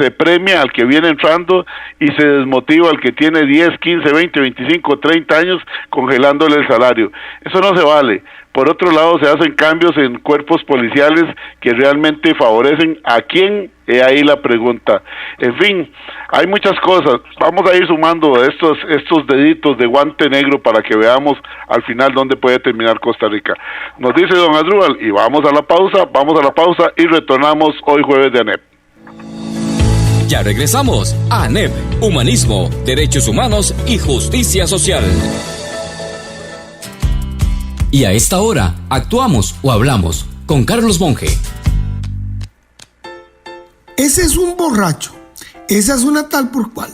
se premia al que viene entrando y se desmotiva al que tiene 10, 15, 20, 25, 30 años, congelándole el salario. Eso no se vale. Por otro lado, se hacen cambios en cuerpos policiales que realmente favorecen a quién. Ahí la pregunta. En fin, hay muchas cosas. Vamos a ir sumando estos deditos de guante negro para que veamos al final dónde puede terminar Costa Rica. Nos dice don Asdrúbal, y vamos a la pausa y retornamos hoy jueves de ANEP. Ya regresamos a ANEP, Humanismo, Derechos Humanos y Justicia Social. Y a esta hora, actuamos o hablamos con Carlos Monge. Ese es un borracho, esa es una tal por cual,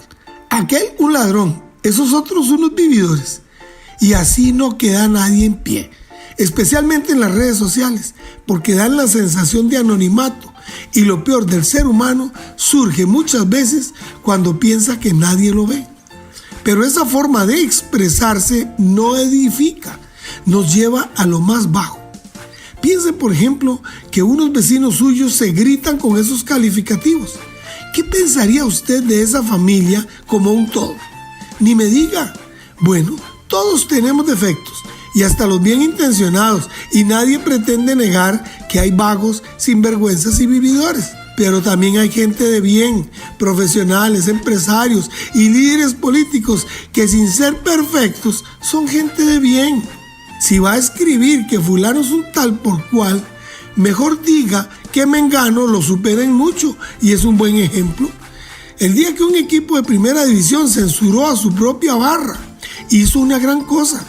aquel un ladrón, esos otros unos vividores. Y así no queda nadie en pie, especialmente en las redes sociales, porque dan la sensación de anonimato. Y lo peor del ser humano surge muchas veces cuando piensa que nadie lo ve. Pero esa forma de expresarse no edifica, nos lleva a lo más bajo. Piense, por ejemplo, que unos vecinos suyos se gritan con esos calificativos. ¿Qué pensaría usted de esa familia como un todo? Ni me diga. Bueno, todos tenemos defectos, y hasta los bien intencionados, y nadie pretende negar que hay vagos, sinvergüenzas y vividores. Pero también hay gente de bien, profesionales, empresarios y líderes políticos que sin ser perfectos son gente de bien. Si va a escribir que fulano es un tal por cual, mejor diga que Mengano lo supera en mucho y es un buen ejemplo. El día que un equipo de primera división censuró a su propia barra, hizo una gran cosa,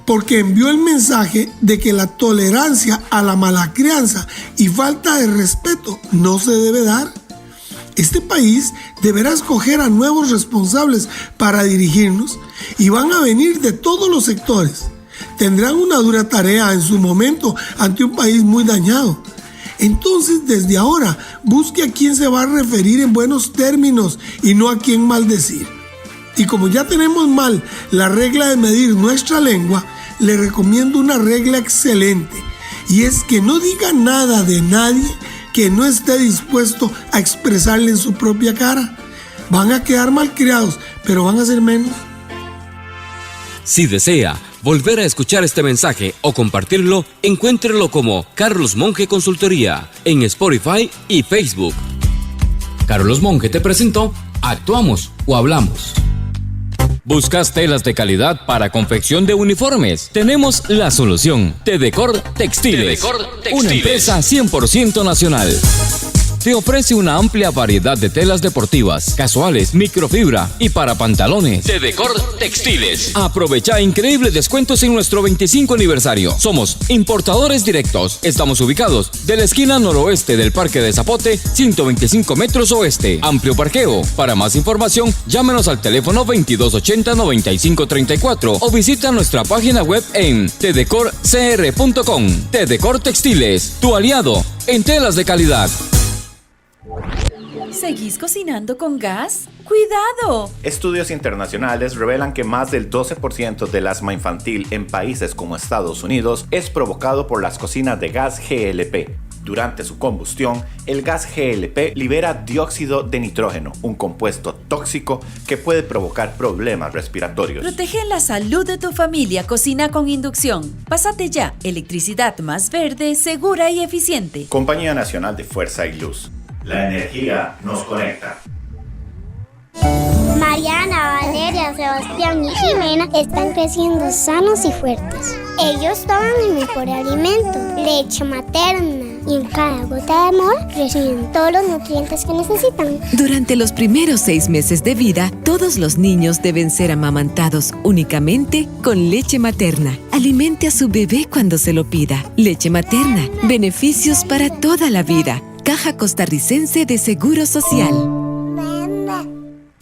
porque envió el mensaje de que la tolerancia a la mala crianza y falta de respeto no se debe dar. Este país deberá escoger a nuevos responsables para dirigirnos y van a venir de todos los sectores. Tendrán una dura tarea en su momento ante un país muy dañado. Entonces, desde ahora, busque a quién se va a referir en buenos términos y no a quién maldecir. Y como ya tenemos mal la regla de medir nuestra lengua, le recomiendo una regla excelente, y es que no diga nada de nadie que no esté dispuesto a expresarle en su propia cara. Van a quedar malcriados, pero van a ser menos. Si desea volver a escuchar este mensaje o compartirlo, encuéntrelo como Carlos Monge Consultoría en Spotify y Facebook. Carlos Monge te presentó Actuamos o Hablamos. ¿Buscas telas de calidad para confección de uniformes? Tenemos la solución. Tedecor Textiles, una empresa 100% nacional. Te ofrece una amplia variedad de telas deportivas, casuales, microfibra y para pantalones. Tedecor Textiles. Aprovecha increíbles descuentos en nuestro 25 aniversario. Somos importadores directos. Estamos ubicados de la esquina noroeste del Parque de Zapote, 125 metros oeste. Amplio parqueo. Para más información, llámenos al teléfono 2280-9534 o visita nuestra página web en tedecorcr.com. Tedecor Textiles, tu aliado en telas de calidad. ¿Seguís cocinando con gas? ¡Cuidado! Estudios internacionales revelan que más del 12% del asma infantil en países como Estados Unidos es provocado por las cocinas de gas GLP. Durante su combustión, el gas GLP libera dióxido de nitrógeno, un compuesto tóxico que puede provocar problemas respiratorios. Protege la salud de tu familia. Cocina con inducción. Pásate ya. Electricidad más verde, segura y eficiente. Compañía Nacional de Fuerza y Luz. La energía nos conecta. Mariana, Valeria, Sebastián y Jimena están creciendo sanos y fuertes. Ellos toman el mejor alimento, leche materna, y en cada gota de amor reciben todos los nutrientes que necesitan. Durante los primeros 6 meses de vida, todos los niños deben ser amamantados únicamente con leche materna. Alimente a su bebé cuando se lo pida. Leche materna, beneficios para toda la vida. Caja Costarricense de Seguro Social.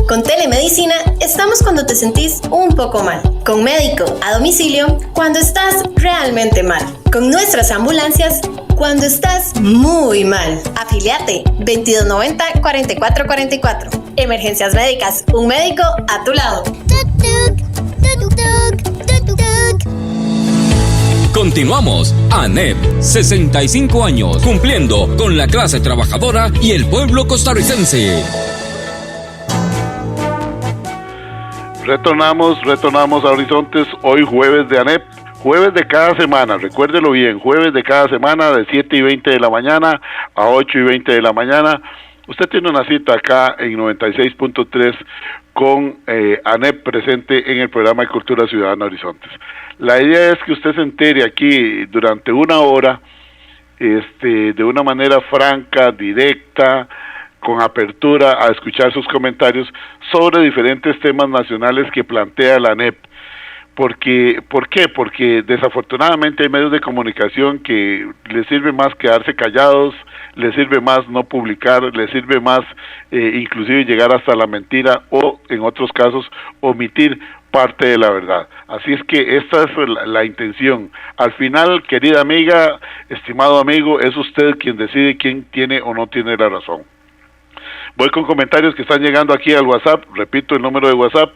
Con telemedicina estamos cuando te sentís un poco mal. Con médico a domicilio cuando estás realmente mal. Con nuestras ambulancias cuando estás muy mal. Afiliate 2290-4444. Emergencias médicas, un médico a tu lado. Continuamos. ANEP, 65 años, cumpliendo con la clase trabajadora y el pueblo costarricense. Retornamos a Horizontes, hoy jueves de ANEP, jueves de cada semana, recuérdelo bien, jueves de cada semana de 7:20 de la mañana a 8:20 de la mañana. Usted tiene una cita acá en 96.3 con ANEP presente en el programa de Cultura Ciudadana Horizontes. La idea es que usted se entere aquí durante una hora, de una manera franca, directa, con apertura a escuchar sus comentarios sobre diferentes temas nacionales que plantea la ANEP. ¿Por qué? Porque desafortunadamente hay medios de comunicación que les sirve más quedarse callados, les sirve más no publicar, les sirve más inclusive llegar hasta la mentira o en otros casos omitir parte de la verdad. Así es que esta es la intención. Al final, querida amiga, estimado amigo, es usted quien decide quién tiene o no tiene la razón. Voy con comentarios que están llegando aquí al WhatsApp. Repito el número de WhatsApp,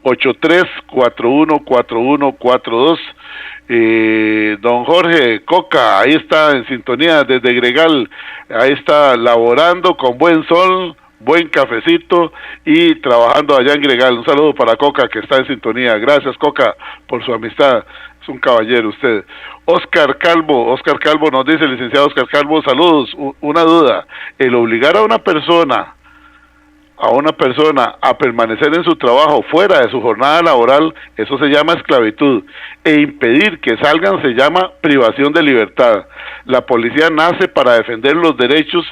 83414142. Don Jorge Coca, ahí está en sintonía desde Gregal, ahí está laborando con buen sol, buen cafecito y trabajando allá en Gregal. Un saludo para Coca que está en sintonía. Gracias, Coca, por su amistad. Es un caballero usted. Oscar Calvo nos dice, licenciado Oscar Calvo, saludos. Una duda, el obligar a una persona a permanecer en su trabajo fuera de su jornada laboral, eso se llama esclavitud, e impedir que salgan se llama privación de libertad. La policía nace para defender los derechos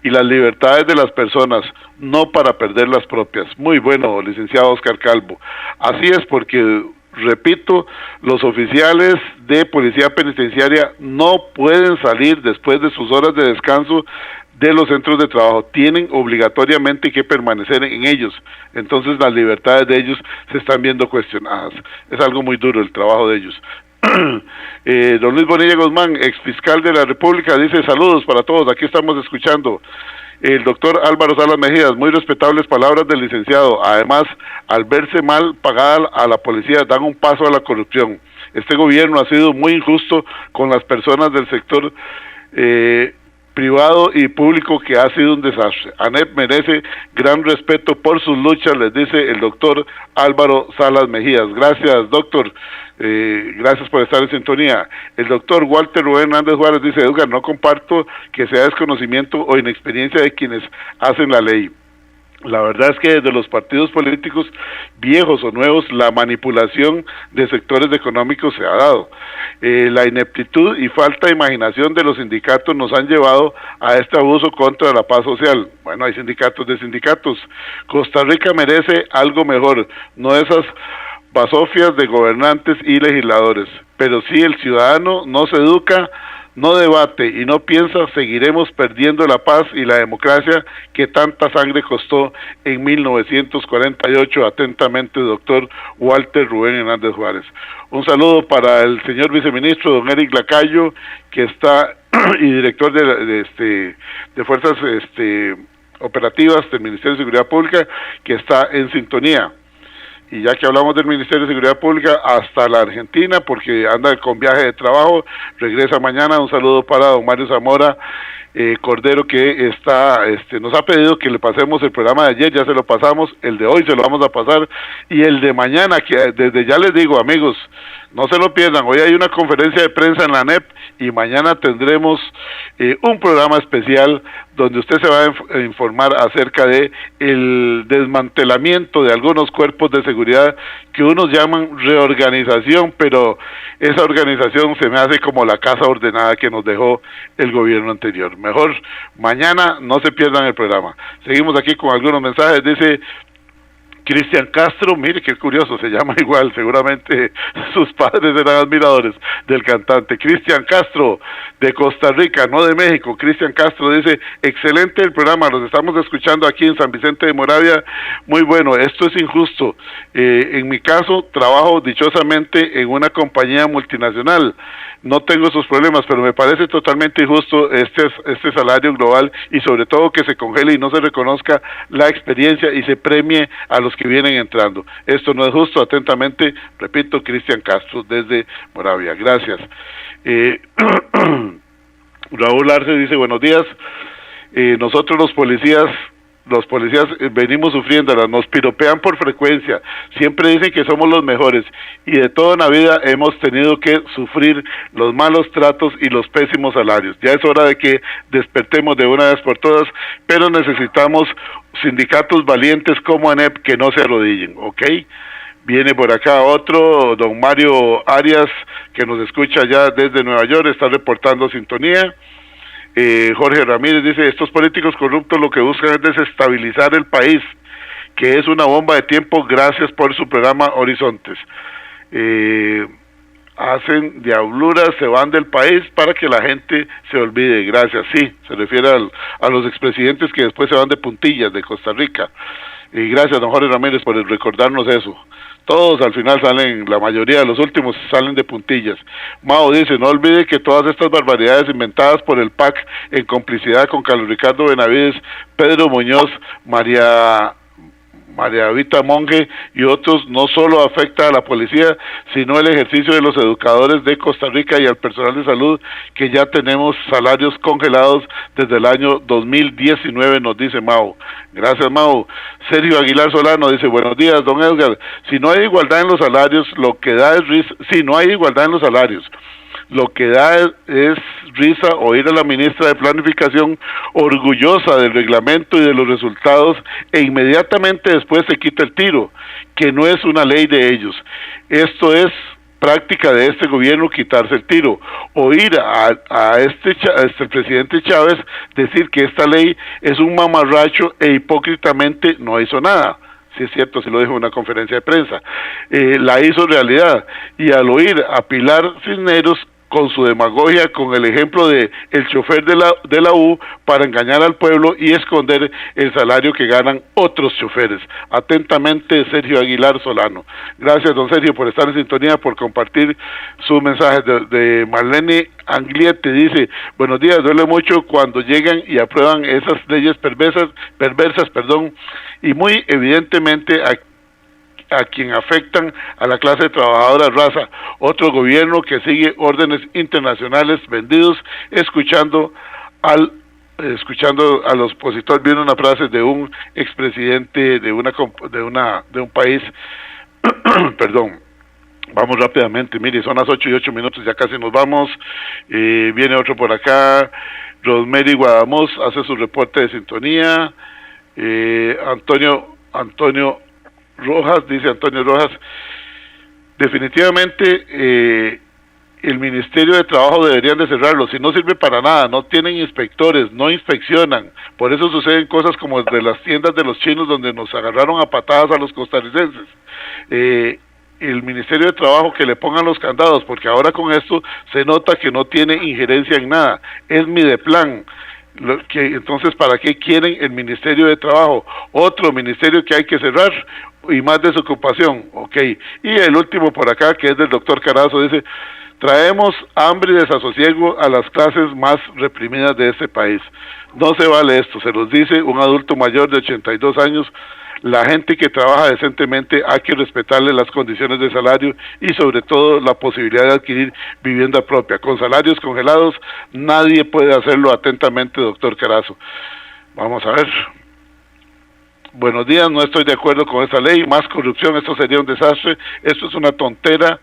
y las libertades de las personas, no para perder las propias. Muy bueno, licenciado Oscar Calvo. Así es, porque repito, los oficiales de policía penitenciaria no pueden salir después de sus horas de descanso de los centros de trabajo, tienen obligatoriamente que permanecer en ellos, entonces las libertades de ellos se están viendo cuestionadas. Es algo muy duro el trabajo de ellos. Don Luis Bonilla Guzmán, exfiscal de la República, dice saludos para todos, aquí estamos escuchando. El doctor Álvaro Salas Mejías, muy respetables palabras del licenciado. Además, al verse mal pagada a la policía, dan un paso a la corrupción. Este gobierno ha sido muy injusto con las personas del sector privado y público, que ha sido un desastre. ANEP merece gran respeto por sus luchas, les dice el doctor Álvaro Salas Mejías. Gracias, doctor. Gracias por estar en sintonía. El doctor Walter Rubén Hernández Juárez dice, Edgar, no comparto que sea desconocimiento o inexperiencia de quienes hacen la ley. La verdad es que desde los partidos políticos, viejos o nuevos, la manipulación de sectores económicos se ha dado. La ineptitud y falta de imaginación de los sindicatos nos han llevado a este abuso contra la paz social. Bueno, hay sindicatos de sindicatos. Costa Rica merece algo mejor, no esas basofias de gobernantes y legisladores. Pero si el ciudadano no se educa, no debate y no piensa, seguiremos perdiendo la paz y la democracia que tanta sangre costó en 1948. Atentamente, doctor Walter Rubén Hernández Juárez. Un saludo para el señor viceministro, don Eric Lacayo, que está, y director de Fuerzas Operativas del Ministerio de Seguridad Pública, que está en sintonía. Y ya que hablamos del Ministerio de Seguridad Pública, hasta la Argentina, porque anda con viaje de trabajo, regresa mañana. Un saludo para don Mario Zamora Cordero, que nos ha pedido que le pasemos el programa de ayer, ya se lo pasamos, el de hoy se lo vamos a pasar, y el de mañana, que desde ya les digo, amigos, no se lo pierdan. Hoy hay una conferencia de prensa en la ANEP y mañana tendremos un programa especial donde usted se va a informar acerca de el desmantelamiento de algunos cuerpos de seguridad que unos llaman reorganización, pero esa organización se me hace como la casa ordenada que nos dejó el gobierno anterior. Mejor mañana no se pierdan el programa. Seguimos aquí con algunos mensajes. Dice Cristian Castro, mire qué curioso, se llama igual, seguramente sus padres eran admiradores del cantante. Cristian Castro, de Costa Rica, no de México. Cristian Castro dice, excelente el programa, los estamos escuchando aquí en San Vicente de Moravia, muy bueno, esto es injusto. En mi caso, trabajo dichosamente en una compañía multinacional, no tengo esos problemas, pero me parece totalmente injusto este salario global, y sobre todo que se congele y no se reconozca la experiencia y se premie a los que vienen entrando. Esto no es justo. Atentamente, repito, Cristian Castro desde Moravia. Gracias. Raúl Arce dice, buenos días. Nosotros los policías venimos sufriéndolas, nos piropean por frecuencia, siempre dicen que somos los mejores, y de toda la vida hemos tenido que sufrir los malos tratos y los pésimos salarios. Ya es hora de que despertemos de una vez por todas, pero necesitamos sindicatos valientes como ANEP que no se arrodillen, ¿ok? Viene por acá otro, don Mario Arias, que nos escucha ya desde Nueva York, está reportando sintonía. Jorge Ramírez dice, estos políticos corruptos lo que buscan es desestabilizar el país, que es una bomba de tiempo. Gracias por su programa Horizontes. Hacen diabluras, se van del país para que la gente se olvide. Gracias, sí, se refiere a los expresidentes que después se van de puntillas de Costa Rica. Y gracias, don Jorge Ramírez, por recordarnos eso. Todos al final salen, la mayoría de los últimos salen de puntillas. Mao dice, no olvide que todas estas barbaridades inventadas por el PAC en complicidad con Carlos Ricardo Benavides, Pedro Muñoz, María Vita Monge y otros no solo afecta a la policía, sino el ejercicio de los educadores de Costa Rica y al personal de salud, que ya tenemos salarios congelados desde el año 2019, nos dice Mao. Gracias, Mao. Sergio Aguilar Solano dice, buenos días, don Edgar. Si no hay igualdad en los salarios, lo que da es lo que da es risa oír a la ministra de Planificación orgullosa del reglamento y de los resultados, e inmediatamente después se quita el tiro, que no es una ley de ellos. Esto es práctica de este gobierno, quitarse el tiro. Oír a este presidente Chávez decir que esta ley es un mamarracho e hipócritamente no hizo nada. Sí, es cierto, sí lo dijo en una conferencia de prensa, la hizo realidad. Y al oír a Pilar Cisneros con su demagogia, con el ejemplo de el chofer de la U para engañar al pueblo y esconder el salario que ganan otros choferes. Atentamente, Sergio Aguilar Solano. Gracias, don Sergio, por estar en sintonía, por compartir su mensaje. De Marlene Angliete dice, buenos días, duele mucho cuando llegan y aprueban esas leyes perversas, y muy evidentemente a quien afectan a la clase trabajadora raza. Otro gobierno que sigue órdenes internacionales vendidos, escuchando al opositor. Viene una frase de un expresidente de un país. Perdón. Vamos rápidamente, mire, son las 8:08, ya casi nos vamos. Viene otro por acá. Rosemary Guadamos hace su reporte de sintonía. Antonio Rojas, dice Antonio Rojas, definitivamente el Ministerio de Trabajo deberían de cerrarlo, si no sirve para nada, no tienen inspectores, no inspeccionan, por eso suceden cosas como de las tiendas de los chinos donde nos agarraron a patadas a los costarricenses. El Ministerio de Trabajo que le pongan los candados, porque ahora con esto se nota que no tiene injerencia en nada, es Mideplan. Entonces, ¿para qué quieren el Ministerio de Trabajo? Otro ministerio que hay que cerrar y más desocupación, ok. Y el último por acá, que es del doctor Carazo, dice, traemos hambre y desasosiego a las clases más reprimidas de este país. No se vale esto, se los dice un adulto mayor de 82 años. La gente que trabaja decentemente hay que respetarle las condiciones de salario y sobre todo la posibilidad de adquirir vivienda propia. Con salarios congelados nadie puede hacerlo. Atentamente, doctor Carazo. Vamos a ver. Buenos días, no estoy de acuerdo con esta ley. Más corrupción, esto sería un desastre. Esto es una tontera.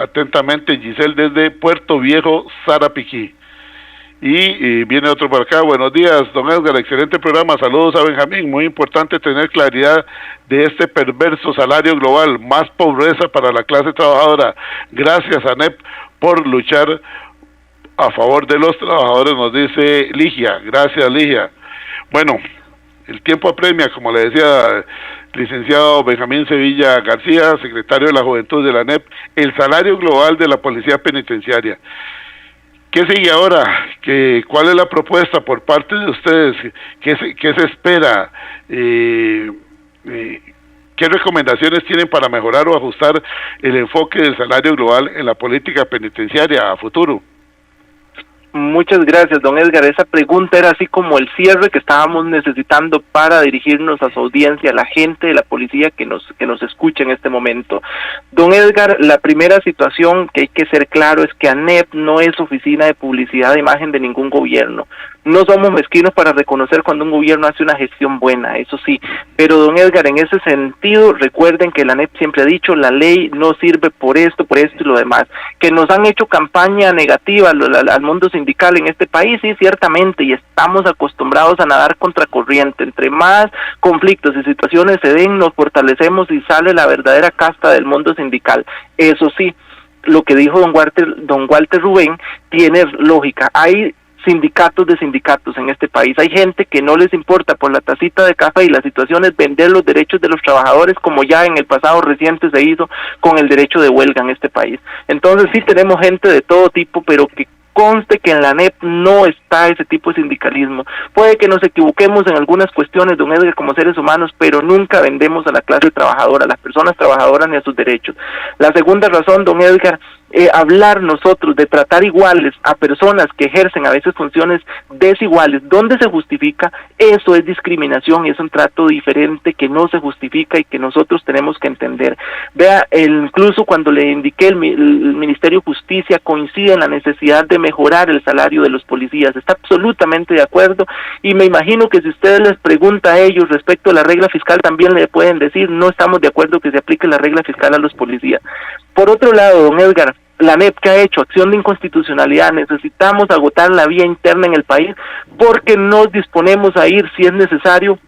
Atentamente, Giselle desde Puerto Viejo, Sarapiquí. Y viene otro por acá. Buenos días, don Edgar, excelente programa, saludos a Benjamín. Muy importante tener claridad de este perverso salario global, más pobreza para la clase trabajadora. Gracias, ANEP, por luchar a favor de los trabajadores, nos dice Ligia. Gracias, Ligia. Bueno, el tiempo apremia, como le decía licenciado Benjamín Sevilla García, secretario de la Juventud de la ANEP, el salario global de la Policía Penitenciaria. ¿Qué sigue ahora? ¿Cuál es la propuesta por parte de ustedes? ¿Qué se espera? ¿Qué recomendaciones tienen para mejorar o ajustar el enfoque del salario global en la política penitenciaria a futuro? Muchas gracias, don Edgar. Esa pregunta era así como el cierre que estábamos necesitando para dirigirnos a su audiencia, a la gente de la policía que nos escucha en este momento. Don Edgar, la primera situación que hay que ser claro es que ANEP no es oficina de publicidad de imagen de ningún gobierno. No somos mezquinos para reconocer cuando un gobierno hace una gestión buena, eso sí, pero don Edgar, en ese sentido, recuerden que la ANEP siempre ha dicho, la ley no sirve por esto y lo demás. Que nos han hecho campaña negativa al mundo sindical en este país, sí, ciertamente, y estamos acostumbrados a nadar contracorriente. Entre más conflictos y situaciones se den, nos fortalecemos y sale la verdadera casta del mundo sindical, eso sí. lo que dijo don Walter Rubén tiene lógica. Hay sindicatos de sindicatos en este país. Hay gente que no les importa por la tacita de café y la situación es vender los derechos de los trabajadores, como ya en el pasado reciente se hizo con el derecho de huelga en este país. Entonces sí tenemos gente de todo tipo, pero que conste que en la ANEP no está ese tipo de sindicalismo. Puede que nos equivoquemos en algunas cuestiones, don Edgar, como seres humanos, pero nunca vendemos a la clase trabajadora, a las personas trabajadoras ni a sus derechos. La segunda razón, don Edgar, hablar nosotros de tratar iguales a personas que ejercen a veces funciones desiguales, ¿dónde se justifica? Eso es discriminación y es un trato diferente que no se justifica y que nosotros tenemos que entender. Vea, incluso cuando le indiqué el Ministerio de Justicia coincide en la necesidad de mejorar el salario de los policías, está absolutamente de acuerdo, y me imagino que si usted les pregunta a ellos respecto a la regla fiscal también le pueden decir no estamos de acuerdo que se aplique la regla fiscal a los policías. Por otro lado, don Edgar, la ANEP que ha hecho acción de inconstitucionalidad, necesitamos agotar la vía interna en el país porque nos disponemos a ir, si es necesario,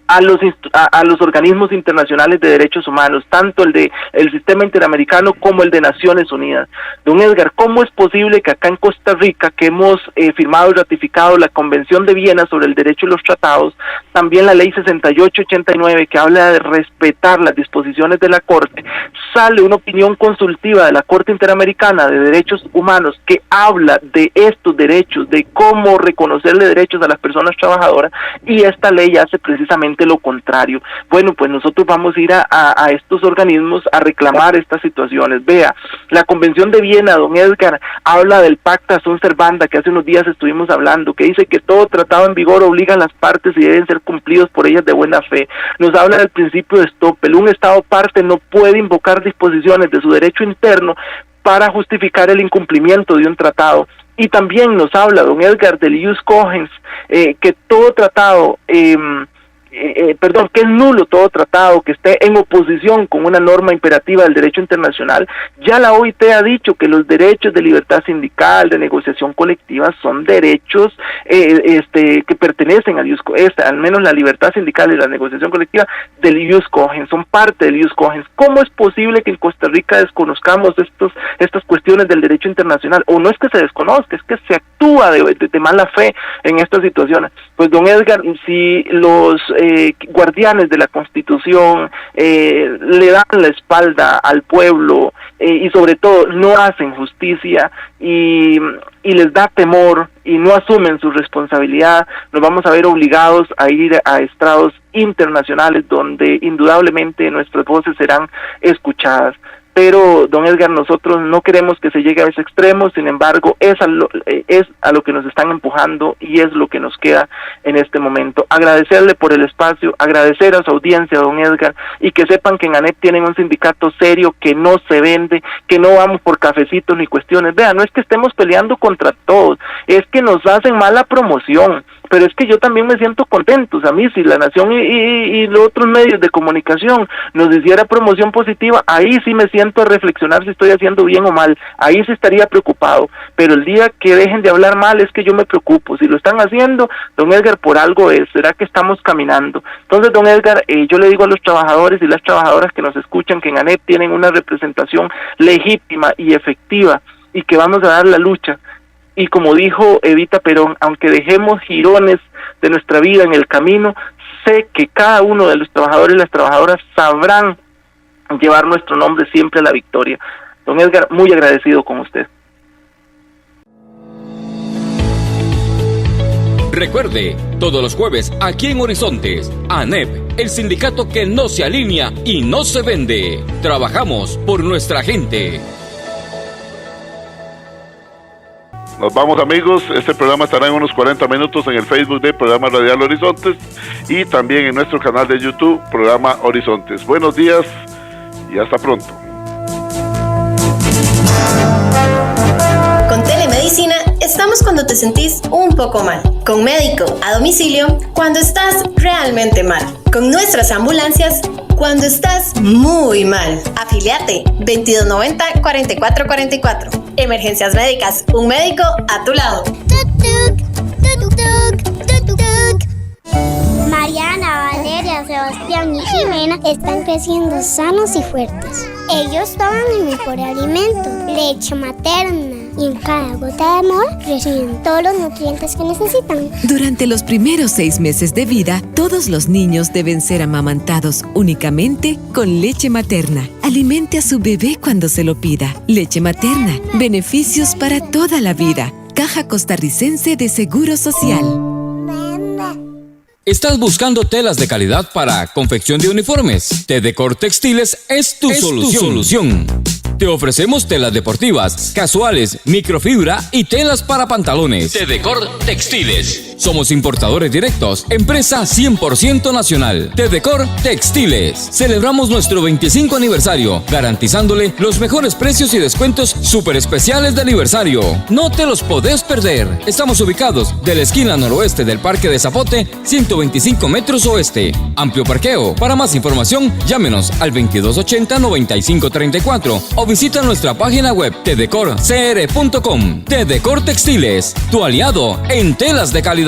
a los organismos internacionales de derechos humanos, tanto el sistema interamericano como el de Naciones Unidas. Don Edgar, ¿cómo es posible que acá en Costa Rica, que hemos firmado y ratificado la Convención de Viena sobre el derecho y los tratados, también la ley 6889 que habla de respetar las disposiciones de la Corte, sale una opinión consultiva de la Corte Interamericana de Derechos Humanos que habla de estos derechos, de cómo reconocerle derechos a las personas trabajadoras, y esta ley hace precisamente lo contrario? Bueno, pues nosotros vamos a ir a estos organismos a reclamar estas situaciones. Vea, la Convención de Viena, don Edgar, habla del Pacta Sunt Servanda, que hace unos días estuvimos hablando, que dice que todo tratado en vigor obliga a las partes y deben ser cumplidos por ellas de buena fe. Nos habla del principio de Stoppel. Un Estado parte no puede invocar disposiciones de su derecho interno para justificar el incumplimiento de un tratado. Y también nos habla, don Edgar, del ius cogens, que todo tratado que es nulo todo tratado que esté en oposición con una norma imperativa del derecho internacional. Ya la OIT ha dicho que los derechos de libertad sindical, de negociación colectiva, son derechos que pertenecen al ius cogens, al menos la libertad sindical y la negociación colectiva del ius cogens, son parte del ius cogens. ¿Cómo es posible que en Costa Rica desconozcamos estas cuestiones del derecho internacional? O no es que se desconozca, es que se actúa de mala fe en estas situaciones. Pues don Edgar, si los guardianes de la Constitución le dan la espalda al pueblo y sobre todo no hacen justicia y les da temor y no asumen su responsabilidad, nos vamos a ver obligados a ir a estrados internacionales donde indudablemente nuestras voces serán escuchadas. Pero, don Edgar, nosotros no queremos que se llegue a ese extremo, sin embargo, es a lo que nos están empujando y es lo que nos queda en este momento. Agradecerle por el espacio, agradecer a su audiencia, don Edgar, y que sepan que en ANEP tienen un sindicato serio que no se vende, que no vamos por cafecitos ni cuestiones. Vean, no es que estemos peleando contra todos, es que nos hacen mala promoción. Pero es que yo también me siento contento. A mí, si La Nación y los otros medios de comunicación nos hiciera promoción positiva, ahí sí me siento a reflexionar si estoy haciendo bien o mal, ahí sí estaría preocupado. Pero el día que dejen de hablar mal es que yo me preocupo. Si lo están haciendo, don Edgar, por algo es, será que estamos caminando. Entonces, don Edgar, yo le digo a los trabajadores y las trabajadoras que nos escuchan que en ANEP tienen una representación legítima y efectiva y que vamos a dar la lucha. Y como dijo Evita Perón, aunque dejemos jirones de nuestra vida en el camino, sé que cada uno de los trabajadores y las trabajadoras sabrán llevar nuestro nombre siempre a la victoria. Don Edgar, muy agradecido con usted. Recuerde, todos los jueves aquí en Horizontes, ANEP, el sindicato que no se alinea y no se vende. Trabajamos por nuestra gente. Nos vamos, amigos. Este programa estará en unos 40 minutos en el Facebook de Programa Radial Horizontes y también en nuestro canal de YouTube, Programa Horizontes. Buenos días y hasta pronto. Con Telemedicina estamos cuando te sentís un poco mal. Con médico a domicilio cuando estás realmente mal. Con nuestras ambulancias cuando estás muy mal. Afíliate 2290-4444. Emergencias médicas, un médico a tu lado. Mariana, Valeria, Sebastián y Jimena están creciendo sanos y fuertes. Ellos toman el mejor alimento, leche materna. Y en cada gota de amor reciben todos los nutrientes que necesitan. Durante los primeros 6 meses de vida, todos los niños deben ser amamantados únicamente con leche materna. Alimente a su bebé cuando se lo pida. Leche materna. Beneficios para toda la vida. Caja Costarricense de Seguro Social. ¿Estás buscando telas de calidad para confección de uniformes? Tedecor Textiles es tu solución. Te ofrecemos telas deportivas, casuales, microfibra y telas para pantalones. Tedecor Textiles. Somos importadores directos, empresa 100% nacional. Tedecor Textiles. Celebramos nuestro 25 aniversario, garantizándole los mejores precios y descuentos súper especiales de aniversario. No te los podés perder. Estamos ubicados de la esquina noroeste del Parque de Zapote, 125 metros oeste. Amplio parqueo. Para más información, llámenos al 2280-9534 o visita nuestra página web tedecorcr.com. Tedecor Textiles, tu aliado en telas de calidad.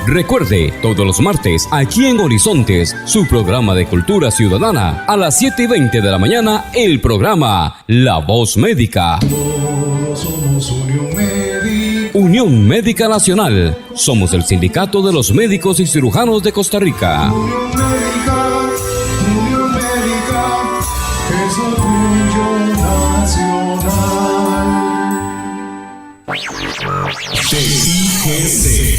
Recuerde, todos los martes, aquí en Horizontes, su programa de cultura ciudadana, a las 7:20 de la mañana, el programa La Voz Médica. Todos somos Unión Médica. Unión Médica Nacional. Somos el sindicato de los médicos y cirujanos de Costa Rica. Unión Médica, es orgullo nacional. TIGC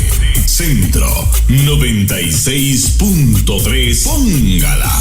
Centro 96.3. Póngala.